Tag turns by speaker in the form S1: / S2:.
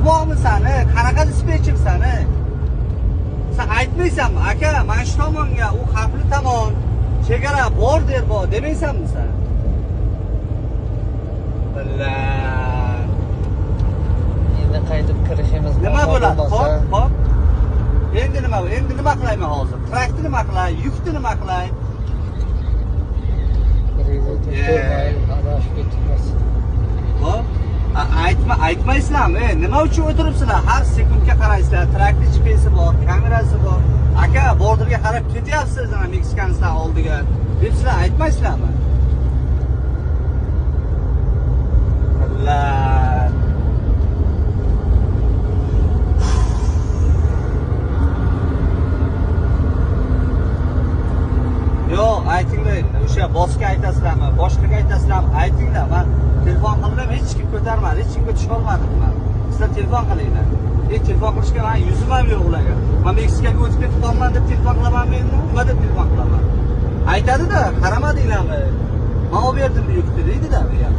S1: bormisani? Qanaqa dispetchersani? Sen aytmaysanmi? Aka, mana shu tomonga, u xavfli tomon, chegara bor demaysanmi sen? Billah.
S2: Endi qaytib kirishimiz
S1: Nima bo'ladi? Hop. Endi nima qilayman hozir? Trakni nima qilay? Yukni nima qilay? Hop. Aytmaysizlarmi? Nima uchun o'tiribsizlar? Har sekundga qaraysizlar. Trakni GPS bor, kamerasi bor. Aka, borderga qarab ketyapsiz, ana Meksikaniston oldiga. Deb sizlar aytmaysizlarmi? Allah. Yo'q, aytinglar. O'sha bossga aytasizlarmi? Boshqaga aytasizlarmi? Aytinglar. Men telefon qildim, hech kim ko'tarmadi, hech kimga tusha olmadim men. Sizlar telefon qilinglar. Telefon qilishga men yuzim ham yo'q ularga. Men Meksikaga o'tib ketib qolman deb telefon qilamanmi endi? Nima deb telefon qilaman? Aytadi-da, qaramadinglarmi? Men olib berdim bu yukni deydi-da bu ham.